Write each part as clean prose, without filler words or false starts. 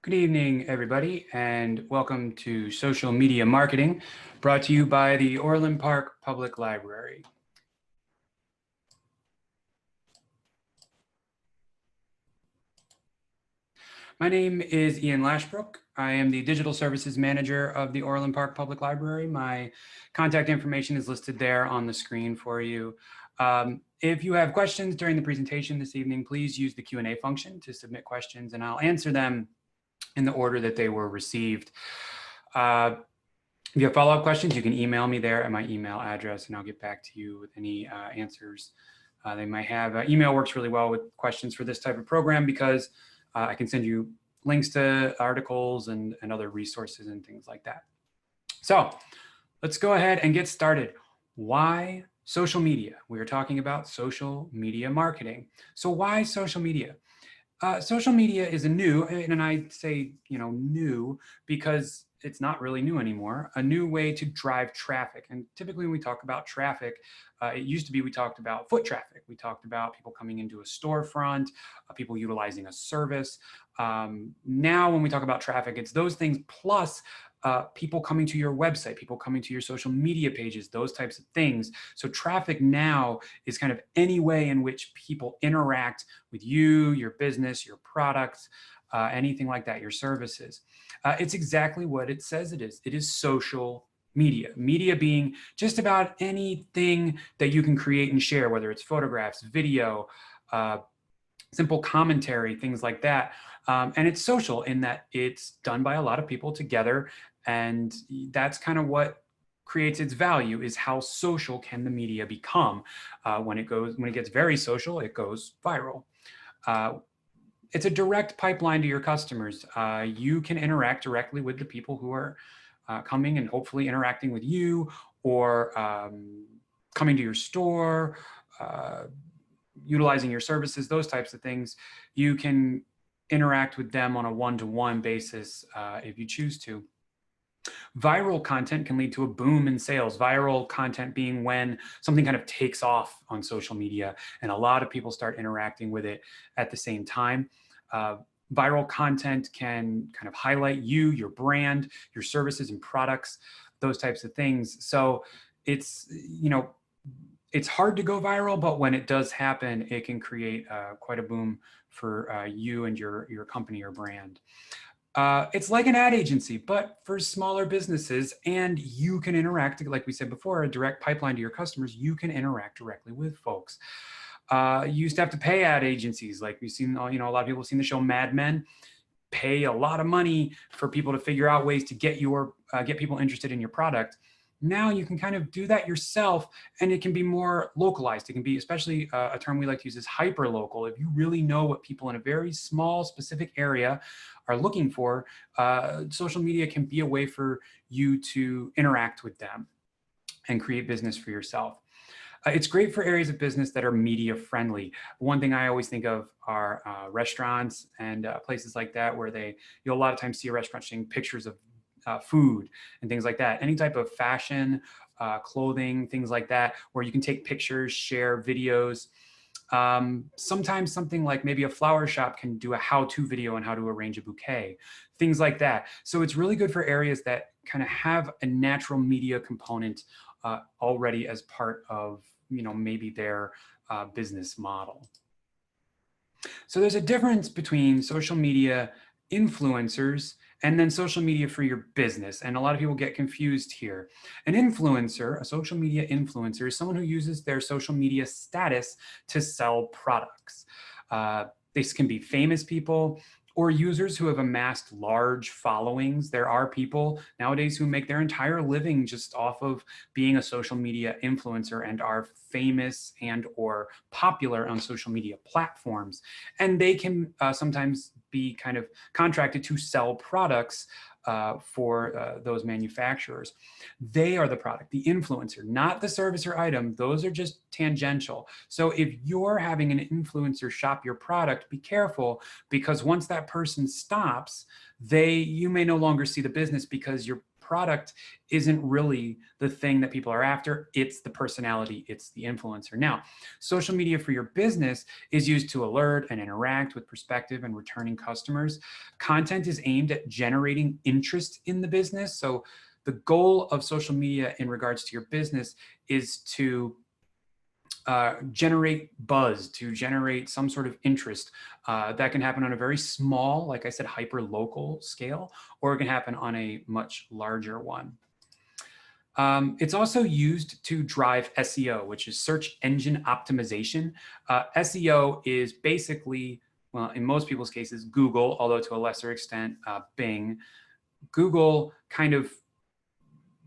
Good evening, everybody, and welcome to Social Media Marketing, brought to you by the Orland Park Public Library. My name is Ian Lashbrook. I am the Digital Services Manager of the Orland Park Public Library. My contact information is listed there on the screen for you. If you have questions during the presentation this evening, please use the Q&A function to submit questions, and I'll answer them in the order that they were received. If you have follow-up questions, you can email me there at my email address, and I'll get back to you with any answers they might have. Email works really well with questions for this type of program because I can send you links to articles and other resources and things like that. So let's go ahead and get started. Why social media? We are talking about social media marketing. So why social media? Social media is a new, and I say, new because it's not really new anymore, a new way to drive traffic. And typically when we talk about traffic, it used to be we talked about foot traffic. We talked about people coming into a storefront, people utilizing a service. Now when we talk about traffic, it's those things plus people coming to your website, people coming to your social media pages, those types of things. So traffic now is kind of any way in which people interact with you, your business, your products, anything like that, your services. It's exactly what it says it is. It is social media. Media being just about anything that you can create and share, whether it's photographs, video, simple commentary, things like that. And it's social in that it's done by a lot of people together. And that's kind of what creates its value, is how social can the media become. When it gets very social, it goes viral. It's a direct pipeline to your customers. You can interact directly with the people who are coming and hopefully interacting with you, or coming to your store, utilizing your services, those types of things. You can interact with them on a one-to-one basis if you choose to. Viral content can lead to a boom in sales. Viral content being when something kind of takes off on social media and a lot of people start interacting with it at the same time. Viral content can kind of highlight you, your brand, your services and products, those types of things. So it's, it's hard to go viral, but when it does happen, it can create quite a boom for you and your company or brand. It's like an ad agency, but for smaller businesses, and you can interact, like we said before, a direct pipeline to your customers. You can interact directly with folks. You used to have to pay ad agencies, like we've seen, a lot of people have seen the show Mad Men, pay a lot of money for people to figure out ways to get people interested in your product. Now you can kind of do that yourself, and it can be more localized. It can be, especially a term we like to use is hyper local. If you really know what people in a very small specific area are looking for, social media can be a way for you to interact with them and create business for yourself. It's great for areas of business that are media friendly. One thing I always think of are restaurants and places like that, where you'll a lot of times see a restaurant showing pictures of food and things like that. Any type of fashion, clothing, things like that, where you can take pictures, share videos. Sometimes something like maybe a flower shop can do a how-to video on how to arrange a bouquet, things like that. So it's really good for areas that kind of have a natural media component already as part of, maybe their business model. So there's a difference between social media influencers and then social media for your business. And a lot of people get confused here. An influencer, a social media influencer, is someone who uses their social media status to sell products. This can be famous people or users who have amassed large followings. There are people nowadays who make their entire living just off of being a social media influencer and are famous and or popular on social media platforms. And they can sometimes be kind of contracted to sell products for those manufacturers. They are the product, the influencer, not the service or item. Those are just tangential. So if you're having an influencer shop your product, be careful, because once that person stops, you may no longer see the business because your product isn't really the thing that people are after. It's the personality, it's the influencer. Now, social media for your business is used to alert and interact with prospective and returning customers. Content is aimed at generating interest in the business. So the goal of social media in regards to your business is to generate buzz, to generate some sort of interest. That can happen on a very small, like I said, hyper local scale, or it can happen on a much larger one. It's also used to drive SEO, which is search engine optimization. SEO is basically, well, in most people's cases, Google, although to a lesser extent, Bing. Google kind of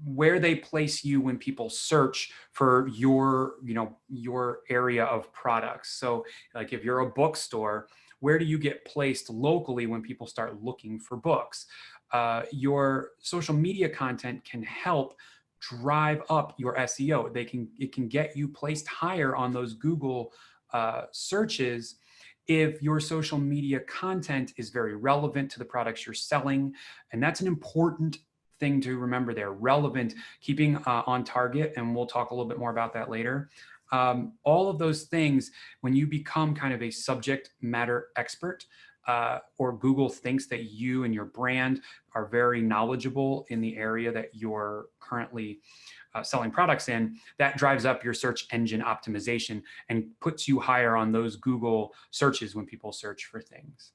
where they place you when people search for your, your area of products. So like if you're a bookstore, where do you get placed locally when people start looking for books? Your social media content can help drive up your SEO. It can get you placed higher on those Google searches if your social media content is very relevant to the products you're selling. And that's an important thing to remember there. Relevant, keeping on target, and we'll talk a little bit more about that later. All of those things, when you become kind of a subject matter expert, or Google thinks that you and your brand are very knowledgeable in the area that you're currently selling products in, that drives up your search engine optimization and puts you higher on those Google searches when people search for things.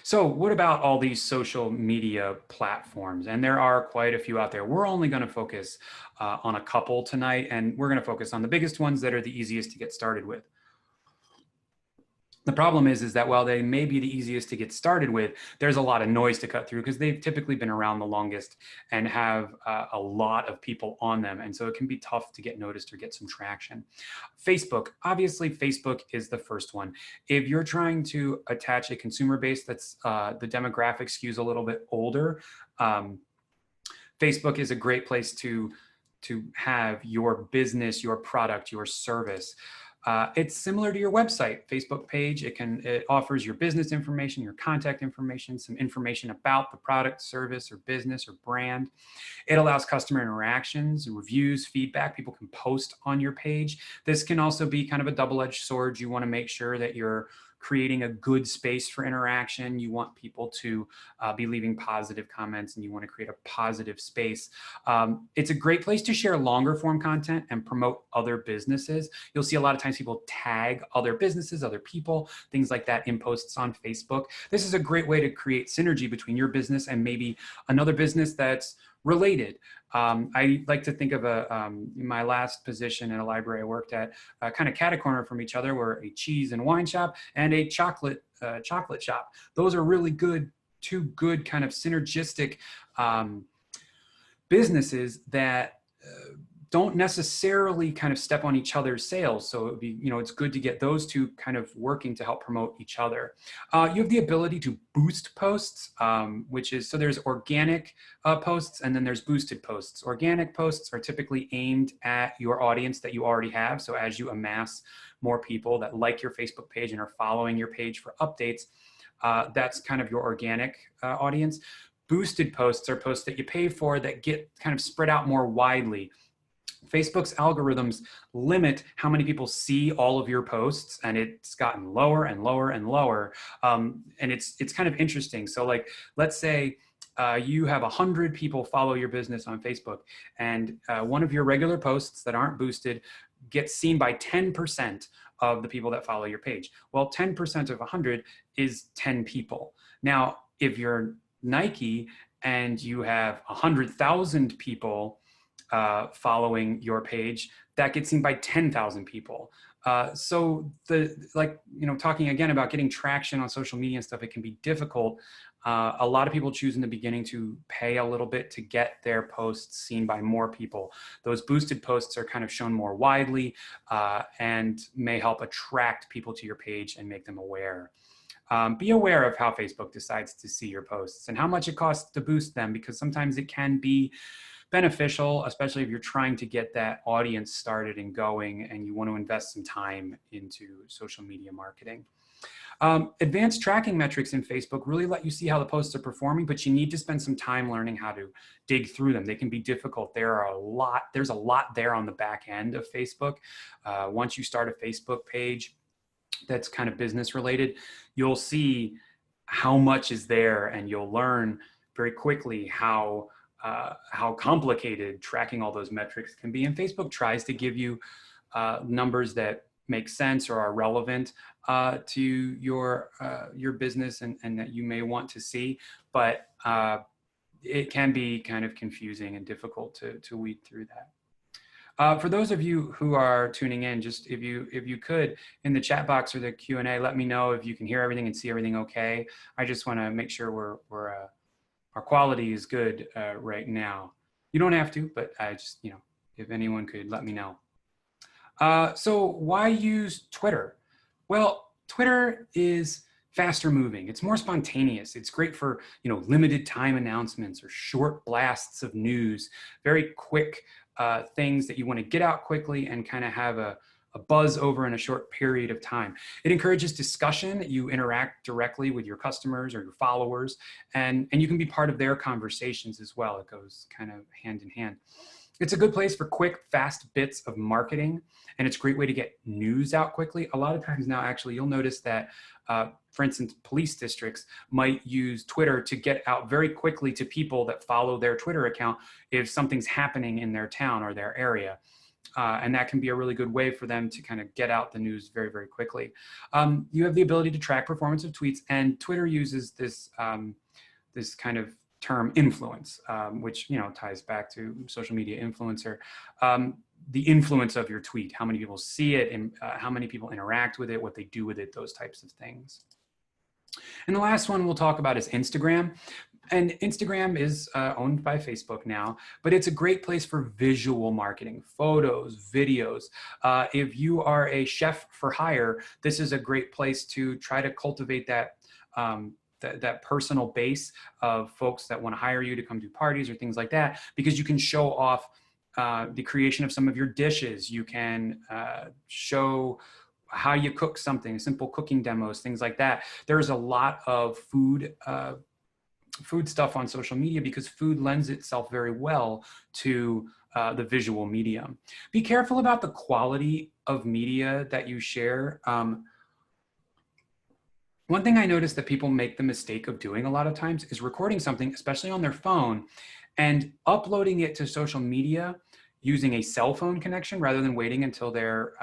So what about all these social media platforms? And there are quite a few out there. We're only going to focus on a couple tonight, and we're going to focus on the biggest ones that are the easiest to get started with. The problem is that while they may be the easiest to get started with, there's a lot of noise to cut through because they've typically been around the longest and have a lot of people on them. And so it can be tough to get noticed or get some traction. Facebook, obviously Facebook is the first one. If you're trying to attach a consumer base that's the demographic skews a little bit older, Facebook is a great place to have your business, your product, your service. It's similar to your website, Facebook page. It offers your business information, your contact information, some information about the product, service, or business or brand. It allows customer interactions, reviews, feedback. People can post on your page. This can also be kind of a double-edged sword. You want to make sure that you're creating a good space for interaction. You want people to be leaving positive comments, and you want to create a positive space. It's a great place to share longer form content and promote other businesses. You'll see a lot of times people tag other businesses, other people, things like that in posts on Facebook. This is a great way to create synergy between your business and maybe another business that's related. I like to think of my last position in a library I worked at, kind of cat-a-corner from each other were a cheese and wine shop and a chocolate shop. Those are really good, two good kind of synergistic businesses that don't necessarily kind of step on each other's sales. So it would be, it's good to get those two kind of working to help promote each other. You have the ability to boost posts, so there's organic posts and then there's boosted posts. Organic posts are typically aimed at your audience that you already have. So as you amass more people that like your Facebook page and are following your page for updates, that's kind of your organic audience. Boosted posts are posts that you pay for that get kind of spread out more widely. Facebook's algorithms limit how many people see all of your posts, and it's gotten lower and lower and lower. And it's kind of interesting. So like, let's say you have 100 people follow your business on Facebook, and one of your regular posts that aren't boosted gets seen by 10% of the people that follow your page. Well, 10% of 100 is 10 people. Now, if you're Nike and you have 100,000 people following your page, that gets seen by 10,000 people. So talking again about getting traction on social media and stuff, it can be difficult. A lot of people choose in the beginning to pay a little bit to get their posts seen by more people. Those boosted posts are kind of shown more widely and may help attract people to your page and make them aware. Be aware of how Facebook decides to see your posts and how much it costs to boost them, because sometimes it can be beneficial, especially if you're trying to get that audience started and going and you want to invest some time into social media marketing. Advanced tracking metrics in Facebook really let you see how the posts are performing, but you need to spend some time learning how to dig through them. They can be difficult. There's a lot there on the back end of Facebook. Once you start a Facebook page that's kind of business related, you'll see how much is there, and you'll learn very quickly how complicated tracking all those metrics can be. And Facebook tries to give you numbers that make sense or are relevant to your business and that you may want to see, but it can be kind of confusing and difficult to weed through that. For those of you who are tuning in, just if you could, in the chat box or the Q&A, let me know if you can hear everything and see everything okay. I just want to make sure our quality is good right now. You don't have to, but I just, if anyone could let me know. So why use Twitter? Well, Twitter is faster moving. It's more spontaneous. It's great for, limited time announcements or short blasts of news, very quick things that you want to get out quickly and kind of have a buzz over in a short period of time. It encourages discussion. You interact directly with your customers or your followers, and you can be part of their conversations as well. It goes kind of hand in hand. It's a good place for quick, fast bits of marketing, and it's a great way to get news out quickly. A lot of times now, actually, you'll notice that, for instance, police districts might use Twitter to get out very quickly to people that follow their Twitter account if something's happening in their town or their area. And that can be a really good way for them to kind of get out the news very, very quickly. You have the ability to track performance of tweets, and Twitter uses this, this kind of term influence, which ties back to social media influencer. The influence of your tweet, how many people see it, and how many people interact with it, what they do with it, those types of things. And the last one we'll talk about is Instagram. And Instagram is owned by Facebook now, but it's a great place for visual marketing, photos, videos. If you are a chef for hire, this is a great place to try to cultivate that that personal base of folks that want to hire you to come do parties or things like that, because you can show off the creation of some of your dishes. You can show how you cook something, simple cooking demos, things like that. There's a lot of food stuff on social media because food lends itself very well to the visual medium. Be careful about the quality of media that you share. One thing I noticed that people make the mistake of doing a lot of times is recording something, especially on their phone, and uploading it to social media using a cell phone connection rather than waiting until they're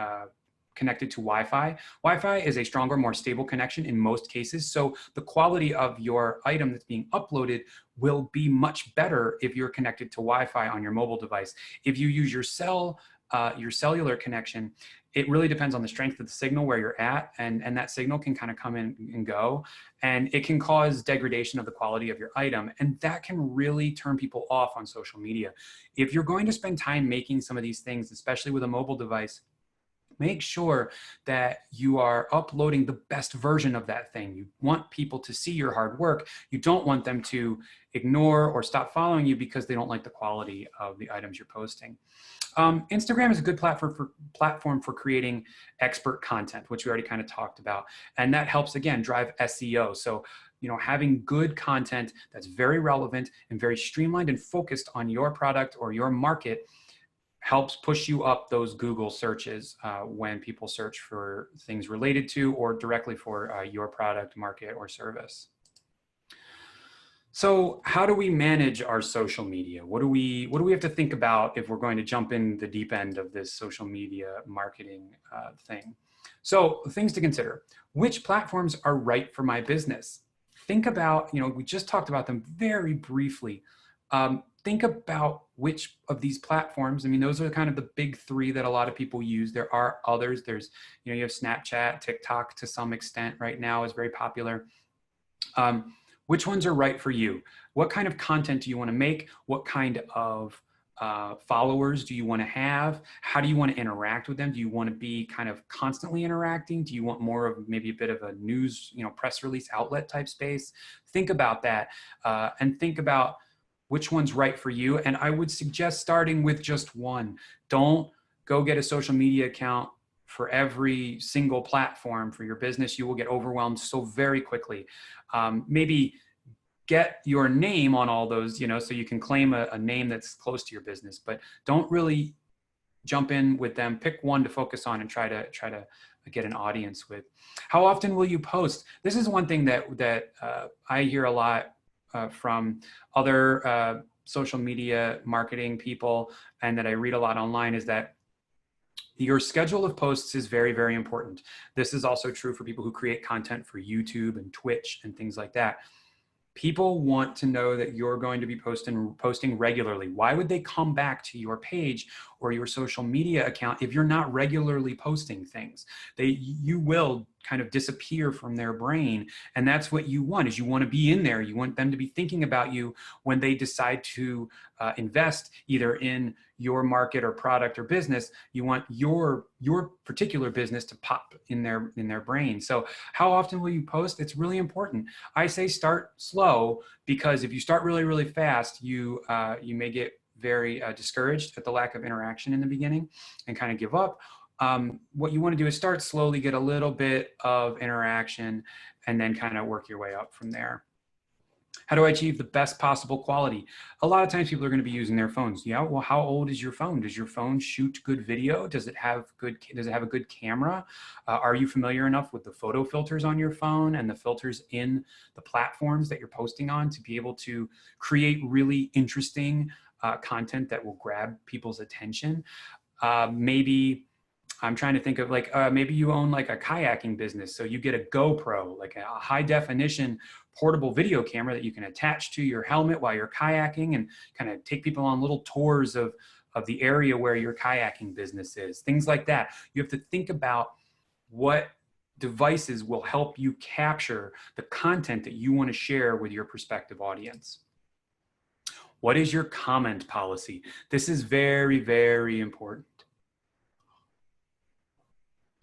connected to Wi-Fi. Wi-Fi is a stronger, more stable connection in most cases. So the quality of your item that's being uploaded will be much better if you're connected to Wi-Fi on your mobile device. If you use your cellular connection, it really depends on the strength of the signal where you're at, and that signal can kind of come in and go, and it can cause degradation of the quality of your item, and that can really turn people off on social media. If you're going to spend time making some of these things, especially with a mobile device, make sure that you are uploading the best version of that thing. You want people to see your hard work. You don't want them to ignore or stop following you because they don't like the quality of the items you're posting. Instagram is a good platform for creating expert content, which we already kind of talked about. And that helps, again, drive SEO. So, having good content that's very relevant and very streamlined and focused on your product or your market helps push you up those Google searches when people search for things related to or directly for your product, market, or service. So how do we manage our social media? What do we have to think about if we're going to jump in the deep end of this social media marketing thing? So things to consider. Which platforms are right for my business? Think about, we just talked about them very briefly. Think about which of these platforms. Those are kind of the big three that a lot of people use. There are others. There's, you have Snapchat, TikTok to some extent right now is very popular. Which ones are right for you? What kind of content do you want to make? What kind of followers do you want to have? How do you want to interact with them? Do you want to be kind of constantly interacting? Do you want more of maybe a bit of a news, press release outlet type space? Think about that and think about which one's right for you. And I would suggest starting with just one. Don't go get a social media account for every single platform for your business, you will get overwhelmed so very quickly. Maybe get your name on all those, so you can claim a name that's close to your business, but don't really jump in with them. Pick one to focus on and try to get an audience with. How often will you post? This is one thing that I hear a lot from other social media marketing people, and that I read a lot online, is that your schedule of posts is very, very important. This is also true for people who create content for YouTube and Twitch and things like that. People want to know that you're going to be posting regularly. Why would they come back to your page or your social media account if you're not regularly posting things? You will kind of disappear from their brain. And that's what you want, is you want to be in there. You want them to be thinking about you when they decide to invest either in your market or product or business. You want your particular business to pop in their brain. So how often will you post? It's really important. I say start slow, because if you start really, really fast, you may get very discouraged at the lack of interaction in the beginning and kind of give up. What you want to do is start slowly, get a little bit of interaction, and then kind of work your way up from there. How do I achieve the best possible quality? A lot of times people are going to be using their phones. Yeah, well, how old is your phone? Does your phone shoot good video? Does it have a good camera? Are you familiar enough with the photo filters on your phone and the filters in the platforms that you're posting on to be able to create really interesting content that will grab people's attention? Maybe I'm trying to think of maybe you own like a kayaking business. So you get a GoPro, like a high definition portable video camera that you can attach to your helmet while you're kayaking, and kind of take people on little tours of the area where your kayaking business is, things like that. You have to think about what devices will help you capture the content that you want to share with your prospective audience. What is your comment policy? This is very, very important.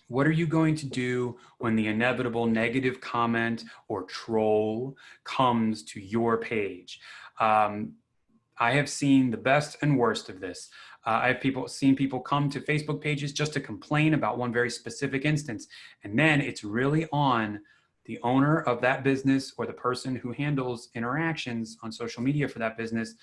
What are you going to do when the inevitable negative comment or troll comes to your page? I have seen the best and worst of this. I've seen people come to Facebook pages just to complain about one very specific instance. And then it's really on the owner of that business or the person who handles interactions on social media for that business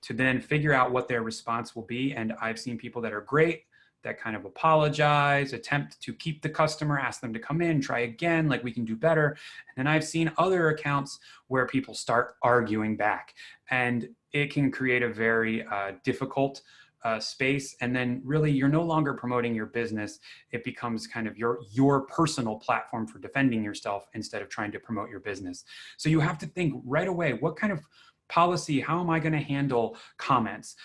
to then figure out what their response will be. And I've seen people that are great, that kind of apologize, attempt to keep the customer, ask them to come in, try again, like we can do better. And then I've seen other accounts where people start arguing back, and it can create a very difficult space. And then really you're no longer promoting your business. It becomes kind of your personal platform for defending yourself instead of trying to promote your business. So you have to think right away, what kind of policy, how am I going to handle comments?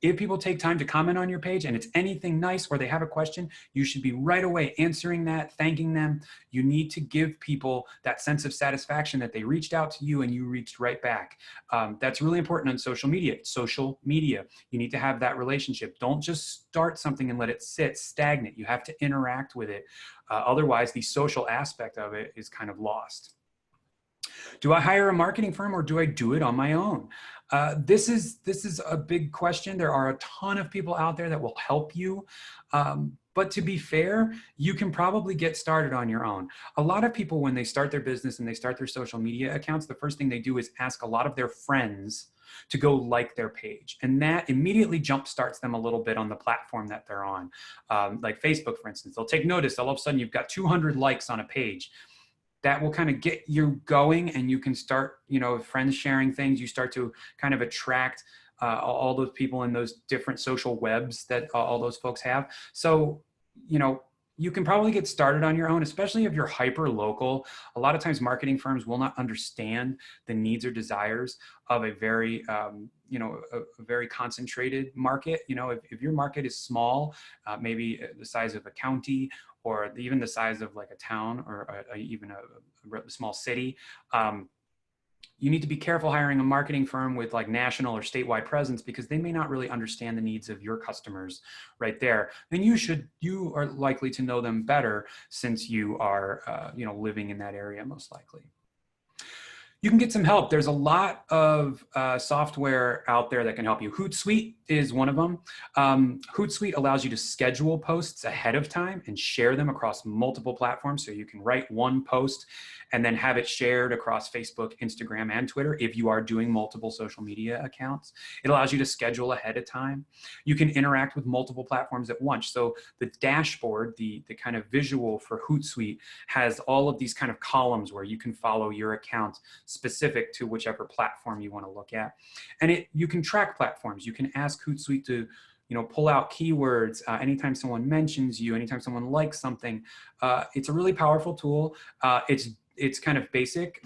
If people take time to comment on your page and it's anything nice or they have a question, you should be right away answering that, thanking them. You need to give people that sense of satisfaction that they reached out to you and you reached right back. That's really important on social media. Social media, you need to have that relationship. Don't just start something and let it sit stagnant. You have to interact with it. Otherwise, the social aspect of it is kind of lost. Do I hire a marketing firm or do I do it on my own? This is a big question. There are a ton of people out there that will help you. But to be fair, you can probably get started on your own. A lot of people, when they start their business and they start their social media accounts, the first thing they do is ask a lot of their friends to go like their page. And that immediately jumpstarts them a little bit on the platform that they're on. Like Facebook, for instance, they'll take notice. All of a sudden, you've got 200 likes on a page. That will kind of get you going, and you can start, friends sharing things. You start to kind of attract all those people in those different social webs that all those folks have. So, you can probably get started on your own, especially if you're hyper local. A lot of times marketing firms will not understand the needs or desires of a very, a very concentrated market. If your market is small, maybe the size of a county, or even the size of like a town, or even a small city, you need to be careful hiring a marketing firm with like national or statewide presence, because they may not really understand the needs of your customers right there. Then you are likely to know them better, since you are living in that area most likely. You can get some help. There's a lot of software out there that can help you. Hootsuite is one of them. Hootsuite allows you to schedule posts ahead of time and share them across multiple platforms. So you can write one post and then have it shared across Facebook, Instagram, and Twitter if you are doing multiple social media accounts. It allows you to schedule ahead of time. You can interact with multiple platforms at once. So the dashboard, the kind of visual for Hootsuite has all of these kind of columns where you can follow your account specific to whichever platform you want to look at. And you can track platforms. You can ask Hootsuite to pull out keywords anytime someone mentions you, anytime someone likes something. It's a really powerful tool. It's kind of basic.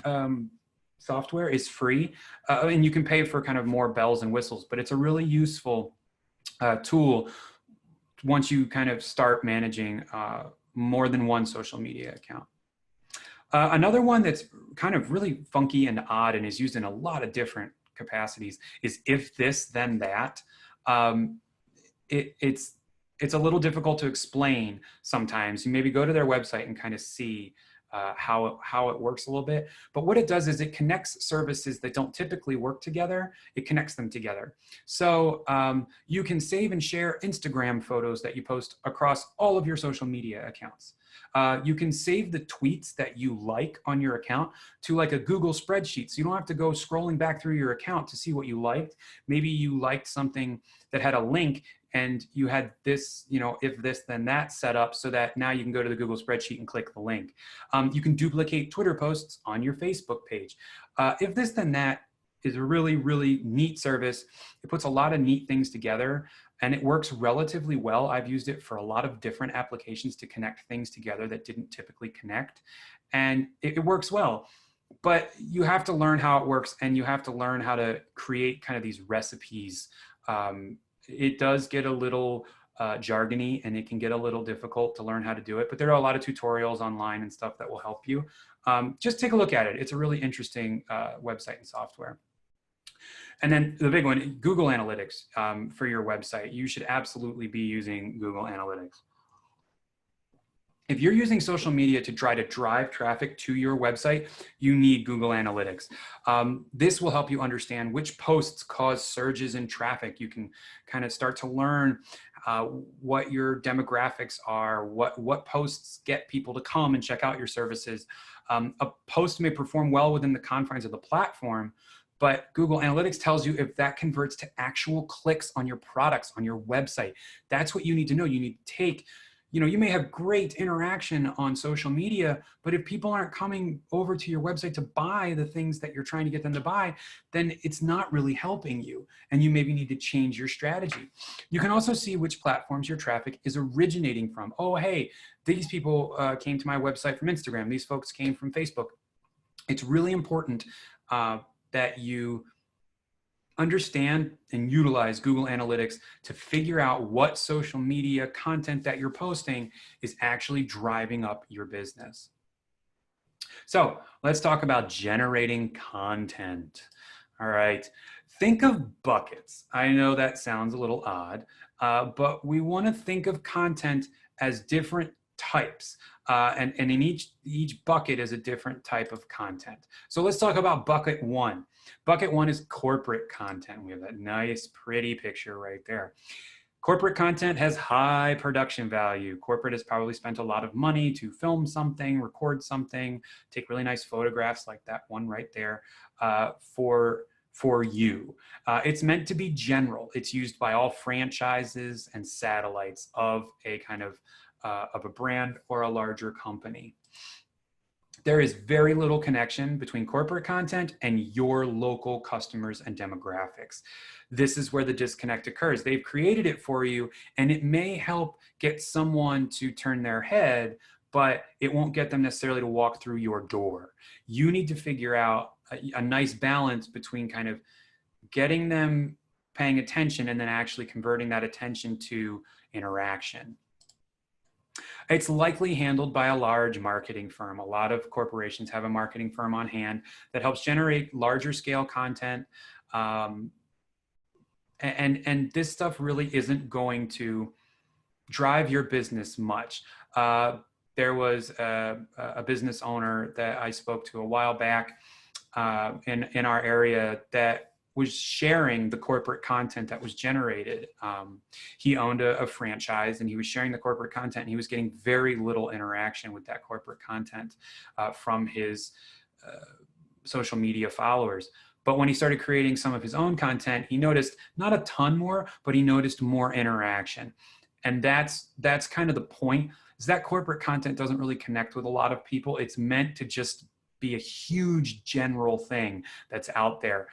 Software is free, and you can pay for kind of more bells and whistles, but it's a really useful tool once you kind of start managing more than one social media account. Another one that's kind of really funky and odd and is used in a lot of different capacities is if this, then that. It's a little difficult to explain sometimes. You maybe go to their website and kind of see how it works a little bit. But what it does is it connects services that don't typically work together. It connects them together. So you can save and share Instagram photos that you post across all of your social media accounts. You can save the tweets that you like on your account to like a Google spreadsheet. So you don't have to go scrolling back through your account to see what you liked. Maybe you liked something that had a link and you had this, if this, then that set up so that now you can go to the Google spreadsheet and click the link. You can duplicate Twitter posts on your Facebook page. If this, then that is a really, really neat service. It puts a lot of neat things together and it works relatively well. I've used it for a lot of different applications to connect things together that didn't typically connect. And it works well, but you have to learn how it works and you have to learn how to create kind of these recipes. It does get a little jargony and it can get a little difficult to learn how to do it, but there are a lot of tutorials online and stuff that will help you. Just take a look at it. It's a really interesting website and software. And then the big one, Google Analytics for your website. You should absolutely be using Google Analytics. If you're using social media to try to drive traffic to your website, you need Google Analytics. This will help you understand which posts cause surges in traffic. You can kind of start to learn what your demographics are, what posts get people to come and check out your services. A post may perform well within the confines of the platform, but Google Analytics tells you if that converts to actual clicks on your products, on your website. That's what you need to know. You need to take, you may have great interaction on social media, but if people aren't coming over to your website to buy the things that you're trying to get them to buy, then it's not really helping you. And you maybe need to change your strategy. You can also see which platforms your traffic is originating from. Oh, hey, these people came to my website from Instagram. These folks came from Facebook. It's really important that you understand and utilize Google Analytics to figure out what social media content that you're posting is actually driving up your business. So let's talk about generating content. All right, think of buckets. I know that sounds a little odd, but we want to think of content as different types. And in each bucket is a different type of content. So let's talk about bucket one. Bucket one is corporate content. We have that nice, pretty picture right there. Corporate content has high production value. Corporate has probably spent a lot of money to film something, record something, take really nice photographs like that one right there for you. It's meant to be general. It's used by all franchises and satellites of a kind of a brand or a larger company. There is very little connection between corporate content and your local customers and demographics. This is where the disconnect occurs. They've created it for you and it may help get someone to turn their head, but it won't get them necessarily to walk through your door. You need to figure out a nice balance between kind of getting them paying attention and then actually converting that attention to interaction. It's likely handled by a large marketing firm. A lot of corporations have a marketing firm on hand that helps generate larger scale content. And this stuff really isn't going to drive your business much. There was a business owner that I spoke to a while back. in our area that was sharing the corporate content that was generated. He owned a franchise, and he was sharing the corporate content, and he was getting very little interaction with that corporate content from his social media followers. But when he started creating some of his own content, he noticed not a ton more, but he noticed more interaction. And that's kind of the point, is that corporate content doesn't really connect with a lot of people. It's meant to just be a huge general thing that's out there.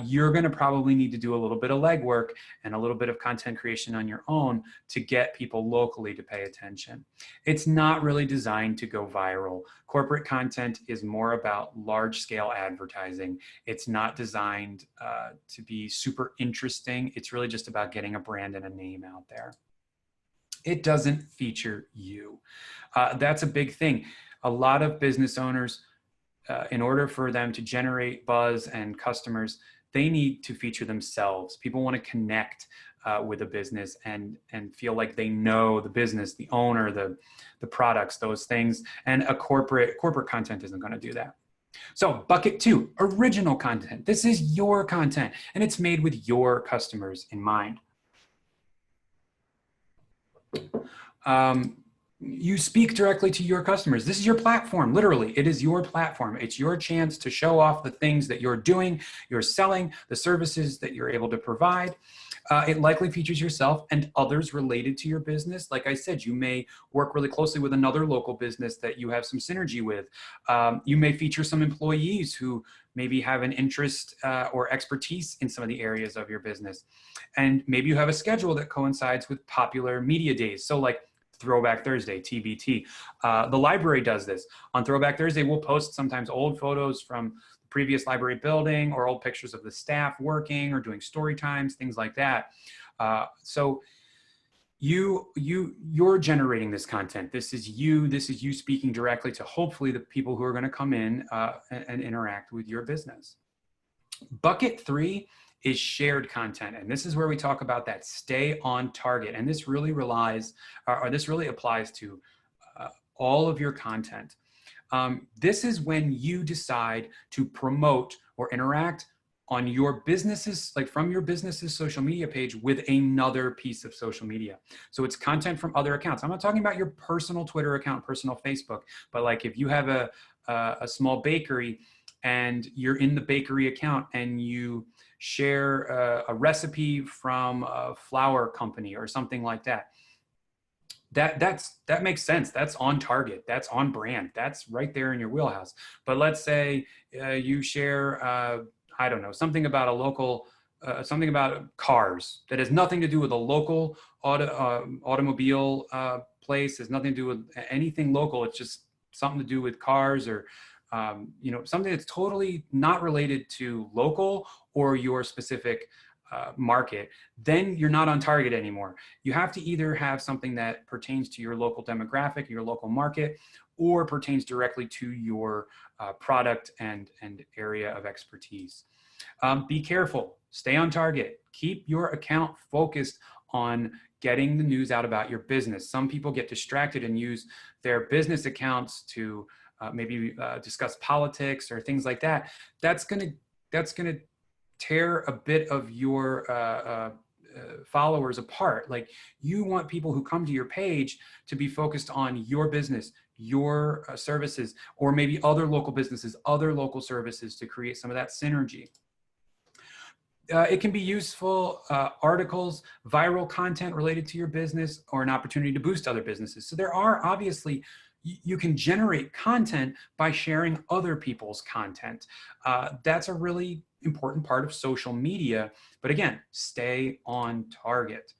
You're going to probably need to do a little bit of legwork and a little bit of content creation on your own to get people locally to pay attention. It's not really designed to go viral. Corporate content is more about large scale advertising. It's not designed to be super interesting. It's really just about getting a brand and a name out there. It doesn't feature you. That's a big thing. A lot of business owners, in order for them to generate buzz and customers, they need to feature themselves. People want to connect with a business and feel like they know the business, the owner, the products, those things. And a corporate content isn't going to do that. So bucket 2, original content. This is your content, and it's made with your customers in mind. You speak directly to your customers. This is your platform. Literally, it is your platform. It's your chance to show off the things that you're doing, you're selling, the services that you're able to provide. It likely features yourself and others related to your business. Like I said, you may work really closely with another local business that you have some synergy with. You may feature some employees who maybe have an interest or expertise in some of the areas of your business. And maybe you have a schedule that coincides with popular media days. So like Throwback Thursday, TBT. The library does this. On Throwback Thursday, we'll post sometimes old photos from the previous library building or old pictures of the staff working or doing story times, things like that. So you're generating this content. This is you speaking directly to hopefully the people who are going to come in and interact with your business. Bucket 3 is shared content. And this is where we talk about that stay on target. And this really applies to all of your content. This is when you decide to promote or interact on your business's, like from your business's social media page with another piece of social media. So it's content from other accounts. I'm not talking about your personal Twitter account, personal Facebook, but like if you have a small bakery and you're in the bakery account and you share a recipe from a flour company or something like that. That makes sense. That's on target. That's on brand. That's right there in your wheelhouse. But let's say you share, I don't know, something about a local, something about cars that has nothing to do with a local automobile place. Has nothing to do with anything local. It's just something to do with cars or something that's totally not related to local or your specific market. Then you're not on target anymore. You have to either have something that pertains to your local demographic, your local market, or pertains directly to your product and area of expertise. Be careful, stay on target, keep your account focused on getting the news out about your business. Some people get distracted and use their business accounts to maybe discuss politics or things like that. That's gonna tear a bit of your followers apart. Like, you want people who come to your page to be focused on your business, your services, or maybe other local businesses, other local services, to create some of that synergy. It can be useful articles, viral content related to your business, or an opportunity to boost other businesses. So there are obviously, you can generate content by sharing other people's content. That's a really important part of social media. But again, stay on target.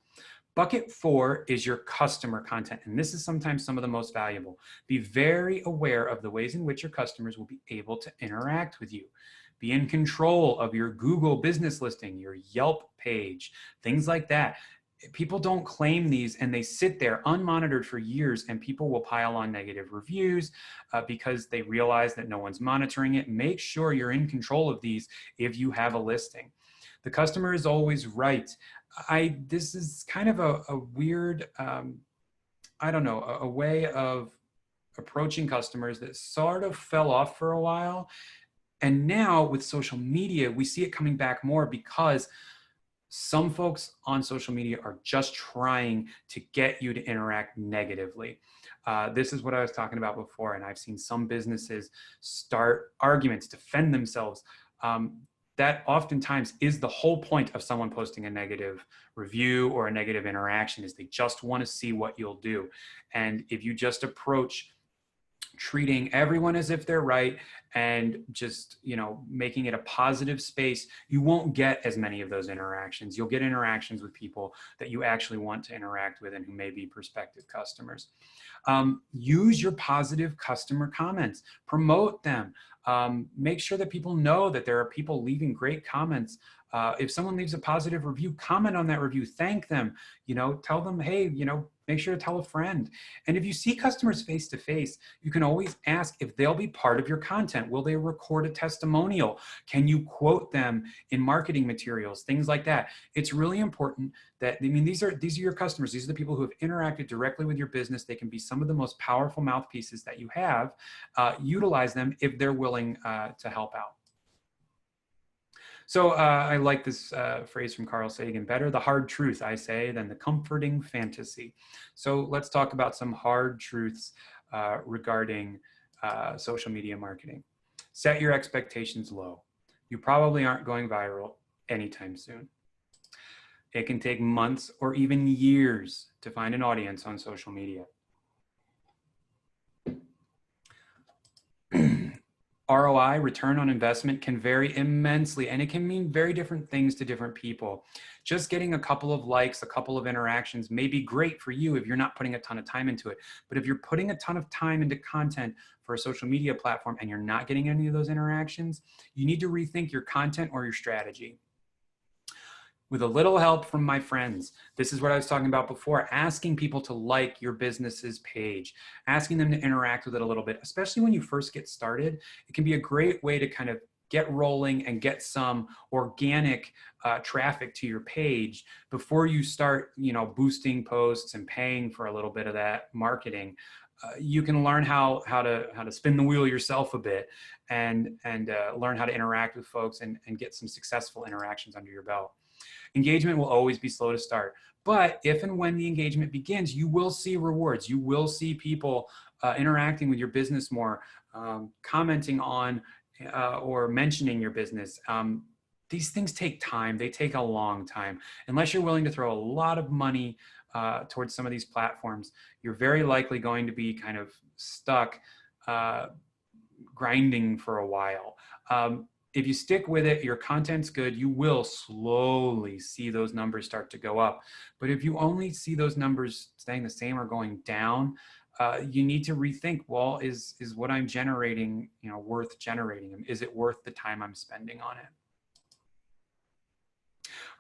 Bucket 4 is your customer content. And this is sometimes some of the most valuable. Be very aware of the ways in which your customers will be able to interact with you. Be in control of your Google business listing, your Yelp page, things like that. People don't claim these and they sit there unmonitored for years, and people will pile on negative reviews because they realize that no one's monitoring it. Make sure you're in control of these if you have a listing. The customer is always right. This is kind of a weird, I don't know, a way of approaching customers that sort of fell off for a while. And now with social media, we see it coming back more because some folks on social media are just trying to get you to interact negatively. This is what I was talking about before, and I've seen some businesses start arguments, defend themselves. That oftentimes is the whole point of someone posting a negative review or a negative interaction, is they just want to see what you'll do. And if you just approach treating everyone as if they're right and just, you know, making it a positive space, you won't get as many of those interactions. You'll get interactions with people that you actually want to interact with and who may be prospective customers. Use your positive customer comments, promote them. Make sure that people know that there are people leaving great comments. If someone leaves a positive review, comment on that review, thank them, you know, tell them, hey, you know, make sure to tell a friend. And if you see customers face to face, you can always ask if they'll be part of your content. Will they record a testimonial? Can you quote them in marketing materials? Things like that. It's really important that, I mean, these are your customers. These are the people who have interacted directly with your business. They can be some of the most powerful mouthpieces that you have. Utilize them if they're willing to help out. So I like this phrase from Carl Sagan: better the hard truth, I say, than the comforting fantasy. So let's talk about some hard truths regarding social media marketing. Set your expectations low. You probably aren't going viral anytime soon. It can take months or even years to find an audience on social media. ROI, return on investment, can vary immensely, and it can mean very different things to different people. Just getting a couple of likes, a couple of interactions may be great for you if you're not putting a ton of time into it. But if you're putting a ton of time into content for a social media platform and you're not getting any of those interactions, you need to rethink your content or your strategy. With a little help from my friends, this is what I was talking about before, asking people to like your business's page, asking them to interact with it a little bit, especially when you first get started. It can be a great way to kind of get rolling and get some organic traffic to your page before you start, you know, boosting posts and paying for a little bit of that marketing. You can learn how to spin the wheel yourself a bit and learn how to interact with folks and get some successful interactions under your belt. Engagement will always be slow to start, but if and when the engagement begins, you will see rewards. You will see people interacting with your business more, commenting on or mentioning your business. These things take time. They take a long time. Unless you're willing to throw a lot of money towards some of these platforms, you're very likely going to be kind of stuck grinding for a while. If you stick with it, your content's good, you will slowly see those numbers start to go up. But if you only see those numbers staying the same or going down, you need to rethink, well, is what I'm generating, you know, worth generating? Is it worth the time I'm spending on it?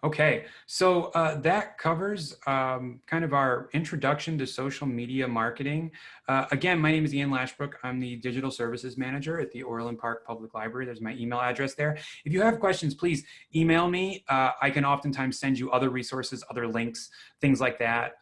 Okay, so that covers kind of our introduction to social media marketing. Again, my name is Ian Lashbrook. I'm the Digital Services Manager at the Orland Park Public Library. There's my email address there. If you have questions, please email me. I can oftentimes send you other resources, other links, things like that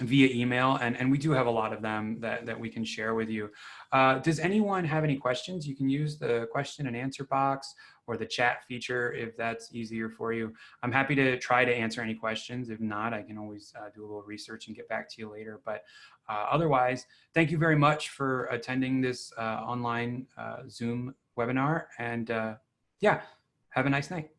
via email, and we do have a lot of them that we can share with you. Does anyone have any questions? You can use the question and answer box or the chat feature if that's easier for you. I'm happy to try to answer any questions. If not, I can always do a little research and get back to you later. But otherwise, thank you very much for attending this online Zoom webinar. And yeah, have a nice night.